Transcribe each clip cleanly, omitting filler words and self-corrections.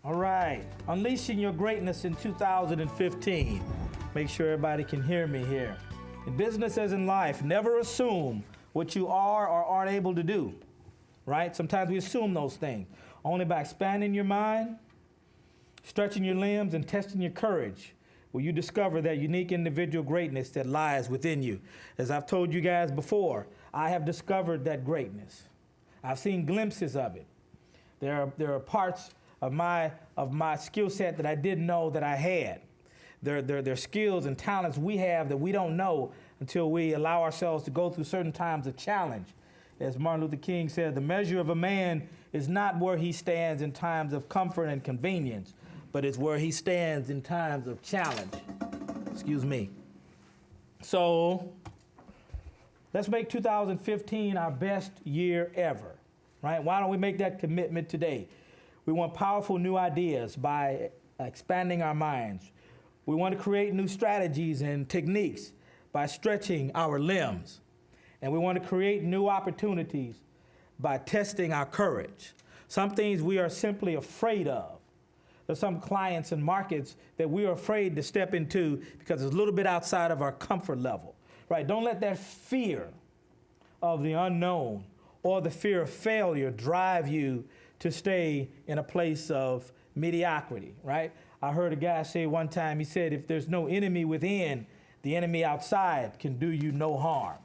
All right, unleashing your greatness in 2015. Make sure everybody can hear me here. In business as in life, never assume what you are or aren't able to do, right? Sometimes we assume those things. Only by expanding your mind, stretching your limbs, and testing your courage will you discover that unique individual greatness that lies within you. As I've told you guys before, I have discovered that greatness. I've seen glimpses of it. There are parts of my skill set that I didn't know that I had. There are skills and talents we have that we don't know until we allow ourselves to go through certain times of challenge. As Martin Luther King said, the measure of a man is not where he stands in times of comfort and convenience, but it's where he stands in times of challenge. Excuse me. So let's make 2015 our best year ever, right? Why don't we make that commitment today? We want powerful new ideas by expanding our minds. We want to create new strategies and techniques by stretching our limbs. And we want to create new opportunities by testing our courage. Some things we are simply afraid of. There's some clients and markets that we are afraid to step into because it's a little bit outside of our comfort level, right? Don't let that fear of the unknown or the fear of failure drive you to stay in a place of mediocrity, right? I heard a guy say one time, he said, if there's no enemy within, the enemy outside can do you no harm.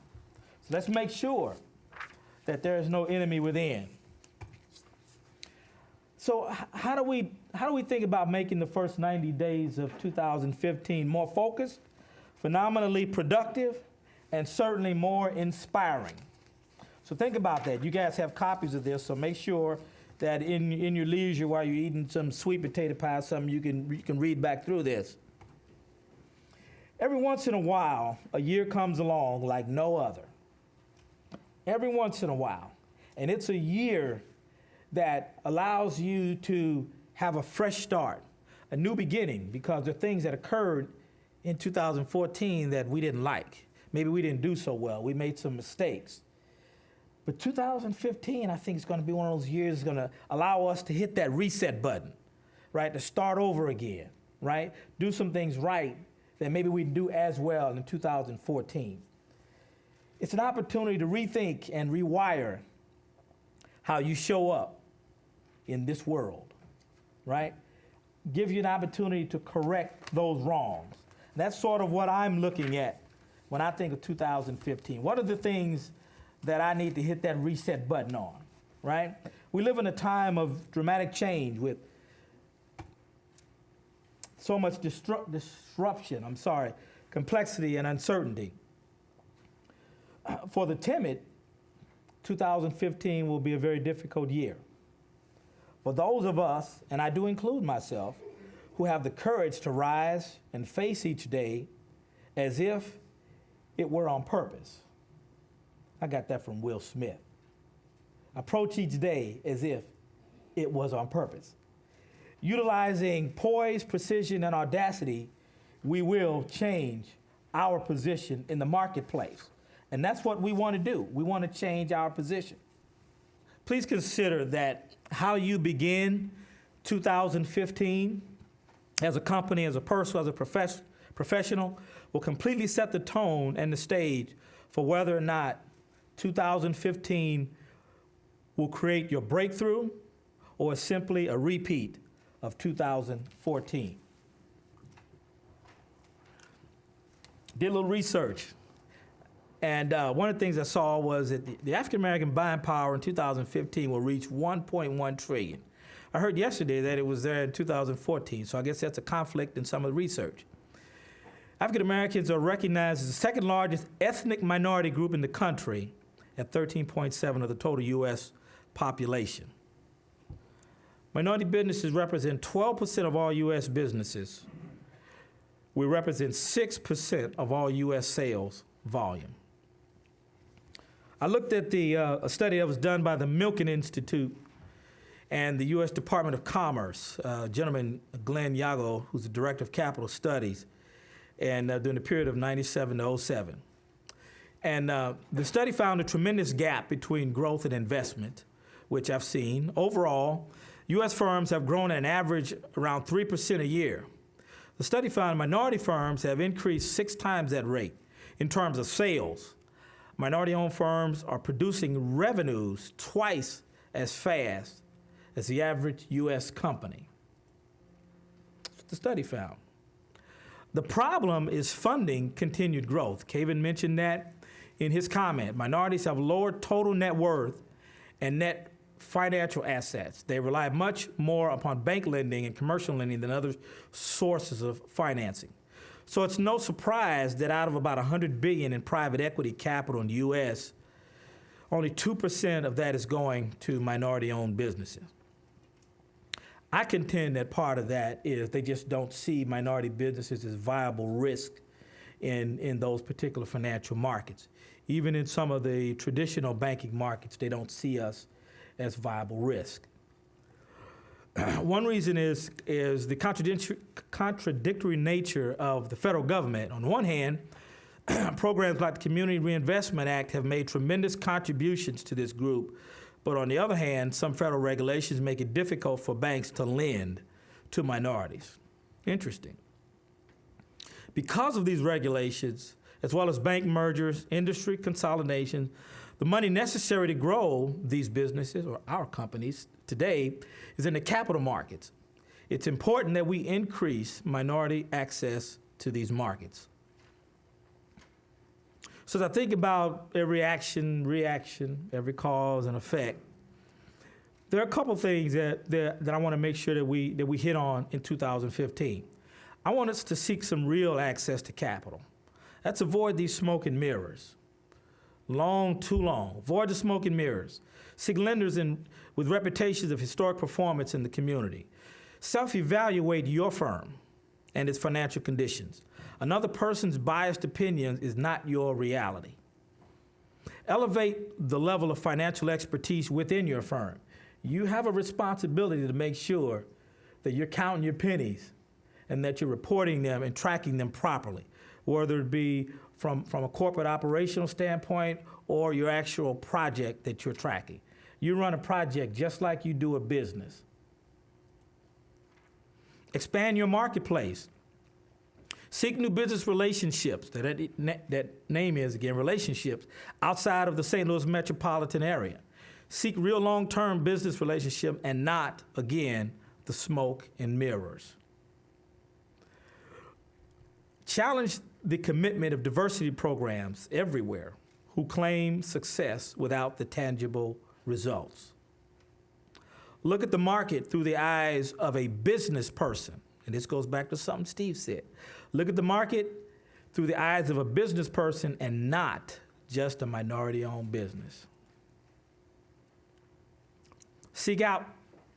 So let's make sure that there is no enemy within. So how do we think about making the first 90 days of 2015 more focused, phenomenally productive, and certainly more inspiring? So think about that. You guys have copies of this, so make sure that in your leisure while you're eating some sweet potato pie or something, you can read back through this. Every once in a while, a year comes along like no other. Every once in a while. And it's a year that allows you to have a fresh start, a new beginning, because there are things that occurred in 2014 that we didn't like. Maybe we didn't do so well. We made some mistakes. But 2015, I think, is going to be one of those years that's going to allow us to hit that reset button, right? To start over again, right? Do some things right that maybe we do as well in 2014. It's an opportunity to rethink and rewire how you show up in this world, right? Give you an opportunity to correct those wrongs. And that's sort of what I'm looking at when I think of 2015. What are the things that I need to hit that reset button on, right? We live in a time of dramatic change with so much disruption, complexity and uncertainty. For the timid, 2015 will be a very difficult year. For those of us, and I do include myself, who have the courage to rise and face each day as if it were on purpose. I got that from Will Smith. Approach each day as if it was on purpose. Utilizing poise, precision, and audacity, we will change our position in the marketplace. And that's what we want to do. We want to change our position. Please consider that how you begin 2015 as a company, as a person, as a professional will completely set the tone and the stage for whether or not 2015 will create your breakthrough or is simply a repeat of 2014. Did a little research. And one of the things I saw was that the African-American buying power in 2015 will reach $1.1 trillion. I heard yesterday that it was there in 2014, so I guess that's a conflict in some of the research. African-Americans are recognized as the second largest ethnic minority group in the country at 13.7% of the total U.S. population. Minority businesses represent 12% of all U.S. businesses. We represent 6% of all U.S. sales volume. I looked at a study that was done by the Milken Institute and the U.S. Department of Commerce, gentleman, Glenn Yago, who's the Director of Capital Studies, and during the period of 97 to 07. And the study found a tremendous gap between growth and investment, which I've seen. Overall, U.S. firms have grown at an average around 3% a year. The study found minority firms have increased 6 times that rate in terms of sales. Minority-owned firms are producing revenues twice as fast as the average U.S. company. That's what the study found. The problem is funding continued growth. Kevin mentioned that in his comment. Minorities have lower total net worth and net financial assets. They rely much more upon bank lending and commercial lending than other sources of financing. So it's no surprise that out of about $100 billion in private equity capital in the U.S., only 2% of that is going to minority-owned businesses. I contend that part of that is they just don't see minority businesses as viable risk in those particular financial markets. Even in some of the traditional banking markets, they don't see us as viable risk. One reason is the contradictory nature of the federal government. On the one hand, programs like the Community Reinvestment Act have made tremendous contributions to this group. But on the other hand, some federal regulations make it difficult for banks to lend to minorities. Interesting. Because of these regulations, as well as bank mergers, industry consolidation, the money necessary to grow these businesses, or our companies today, is in the capital markets. It's important that we increase minority access to these markets. So as I think about every action, reaction, every cause and effect, there are a couple things that I want to make sure that we hit on in 2015. I want us to seek some real access to capital. Let's avoid these smoke and mirrors. Too long. Avoid the smoke and mirrors. Seek lenders with reputations of historic performance in the community. Self-evaluate your firm and its financial conditions. Another person's biased opinion is not your reality. Elevate the level of financial expertise within your firm. You have a responsibility to make sure that you're counting your pennies and that you're reporting them and tracking them properly, whether it be from a corporate operational standpoint or your actual project that you're tracking. You run a project just like you do a business. Expand your marketplace. Seek new business relationships, that name is, again, relationships, outside of the St. Louis metropolitan area. Seek real long-term business relationships and not, again, the smoke and mirrors. Challenge the commitment of diversity programs everywhere who claim success without the tangible results. Look at the market through the eyes of a business person. And this goes back to something Steve said. Look at the market through the eyes of a business person and not just a minority-owned business. Seek out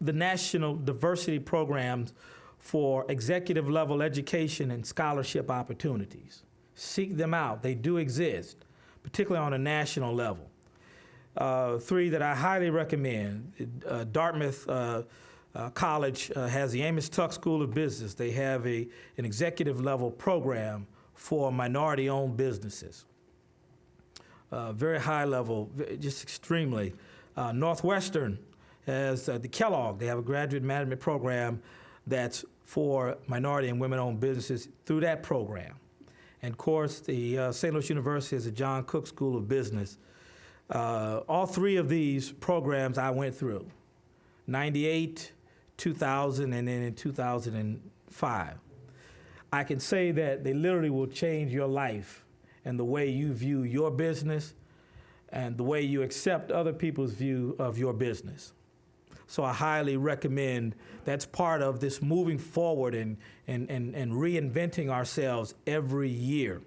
the national diversity programs for executive-level education and scholarship opportunities. Seek them out. They do exist, particularly on a national level. 3 that I highly recommend. Dartmouth College has the Amos Tuck School of Business. They have an executive-level program for minority-owned businesses. Very high level, just extremely. Northwestern has the Kellogg. They have a graduate management program that's for minority and women-owned businesses through that program. And, of course, the St. Louis University has the John Cook School of Business. All 3 of these programs I went through, 98, 2000, and then in 2005. I can say that they literally will change your life and the way you view your business and the way you accept other people's view of your business. So I highly recommend that's part of this moving forward and reinventing ourselves every year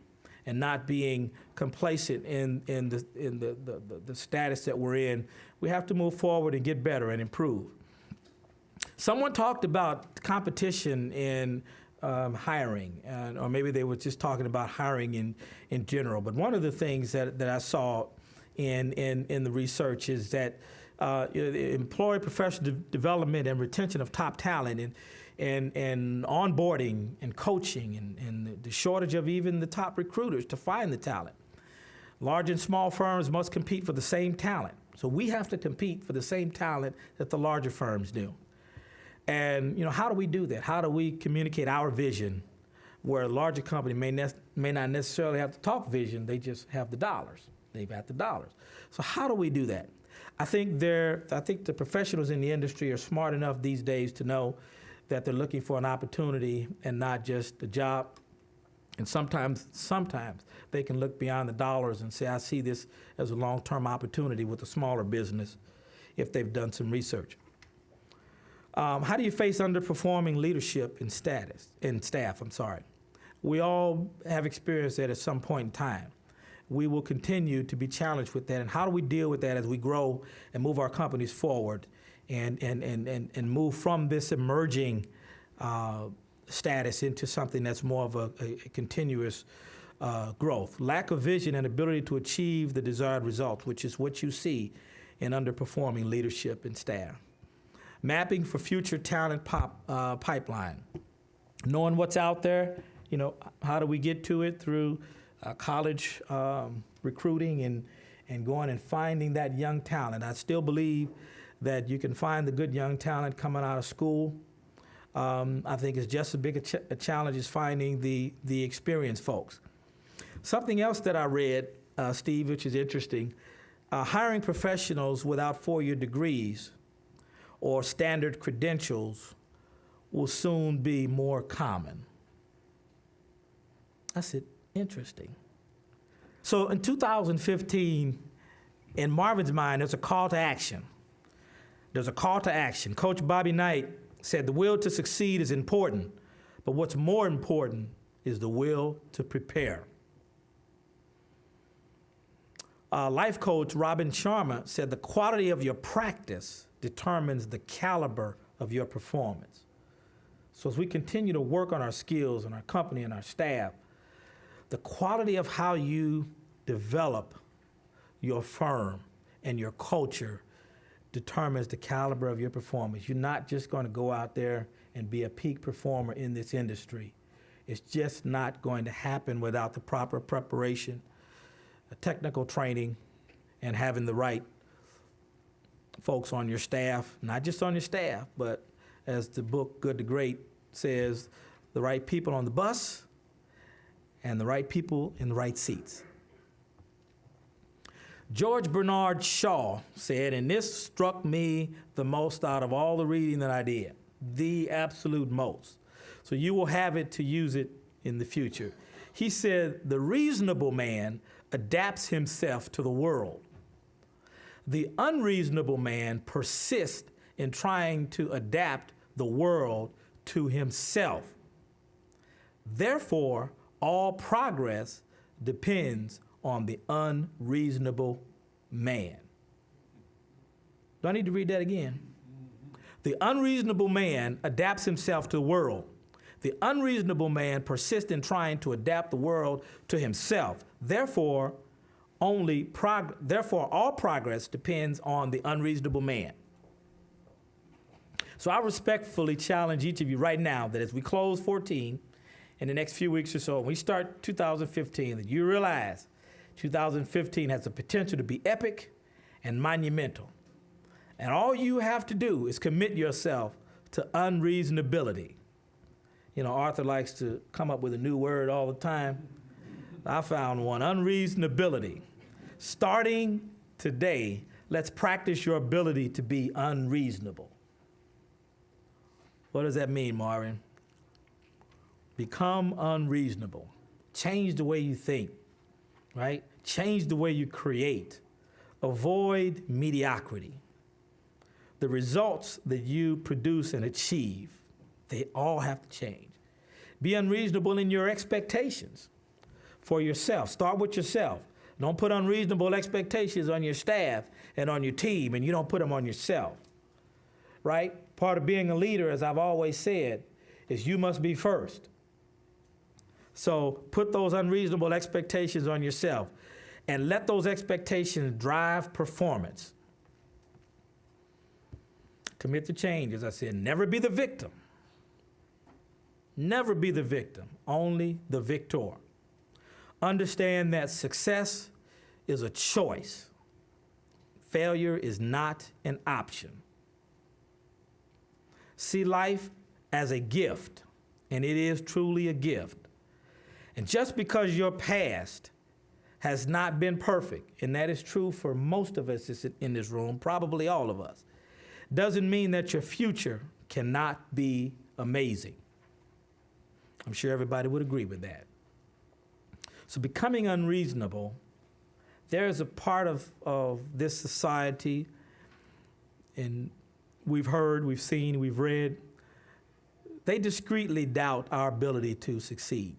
and not being complacent in the status that we're in. We have to move forward and get better and improve. Someone talked about competition in hiring, or maybe they were just talking about hiring in general. But one of the things that I saw in the research is that employee professional development and retention of top talent and onboarding and coaching and the shortage of even the top recruiters to find the talent. Large and small firms must compete for the same talent. So we have to compete for the same talent that the larger firms do. And how do we do that? How do we communicate our vision where a larger company may not necessarily have to talk vision, they just have the dollars. They've got the dollars. So how do we do that? I think the professionals in the industry are smart enough these days to know that they're looking for an opportunity and not just a job. And sometimes they can look beyond the dollars and say, I see this as a long-term opportunity with a smaller business if they've done some research. How do you face underperforming leadership and staff? We all have experienced that at some point in time. We will continue to be challenged with that. And how do we deal with that as we grow and move our companies forward and move from this emerging status into something that's more of a continuous growth? Lack of vision and ability to achieve the desired results, which is what you see in underperforming leadership and staff. Mapping for future talent pipeline. Knowing what's out there, how do we get to it? Through college recruiting and going and finding that young talent. I still believe that you can find the good young talent coming out of school. I think it's just as big a challenge as finding the experienced folks. Something else that I read, Steve, which is interesting, hiring professionals without four-year degrees or standard credentials will soon be more common. I said, interesting. So in 2015, in Marvin's mind, there's a call to action. There's a call to action. Coach Bobby Knight said the will to succeed is important, but what's more important is the will to prepare. Life coach Robin Sharma said the quality of your practice determines the caliber of your performance. So as we continue to work on our skills and our company and our staff, the quality of how you develop your firm and your culture determines the caliber of your performance. You're not just going to go out there and be a peak performer in this industry. It's just not going to happen without the proper preparation, technical training, and having the right folks on your staff, not just on your staff, but as the book Good to Great says, the right people on the bus and the right people in the right seats. George Bernard Shaw said, and this struck me the most out of all the reading that I did, the absolute most. So you will have it to use it in the future. He said, the reasonable man adapts himself to the world. The unreasonable man persists in trying to adapt the world to himself. Therefore, all progress depends on the unreasonable man. Do I need to read that again? The unreasonable man adapts himself to the world. The unreasonable man persists in trying to adapt the world to himself. Therefore, all progress depends on the unreasonable man. So I respectfully challenge each of you right now that as we close 14, in the next few weeks or so, when we start 2015, that you realize 2015 has the potential to be epic and monumental. And all you have to do is commit yourself to unreasonability. Arthur likes to come up with a new word all the time. I found one, unreasonability. Starting today, let's practice your ability to be unreasonable. What does that mean, Marvin? Become unreasonable. Change the way you think, right? Change the way you create. Avoid mediocrity. The results that you produce and achieve, they all have to change. Be unreasonable in your expectations for yourself. Start with yourself. Don't put unreasonable expectations on your staff and on your team, and you don't put them on yourself, right? Part of being a leader, as I've always said, is you must be first. So put those unreasonable expectations on yourself and let those expectations drive performance. Commit to change, as I said. Never be the victim. Never be the victim, only the victor. Understand that success is a choice. Failure is not an option. See life as a gift, and it is truly a gift. And just because your past has not been perfect, and that is true for most of us in this room, probably all of us, doesn't mean that your future cannot be amazing. I'm sure everybody would agree with that. So becoming unreasonable, there is a part of this society, and we've heard, we've seen, we've read, they discreetly doubt our ability to succeed.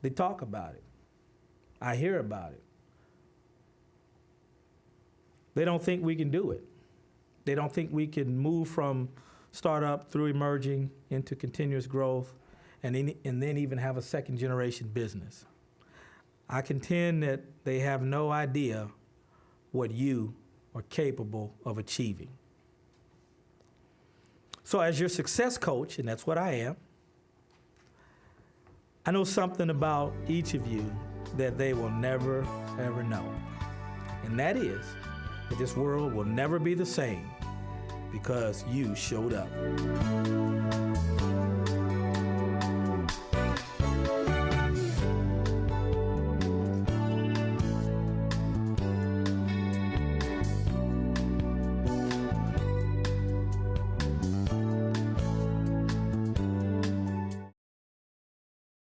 They talk about it. I hear about it. They don't think we can do it. They don't think we can move from startup through emerging into continuous growth and then even have a second generation business. I contend that they have no idea what you are capable of achieving. So as your success coach, and that's what I am, I know something about each of you that they will never, ever know. And that is that this world will never be the same because you showed up.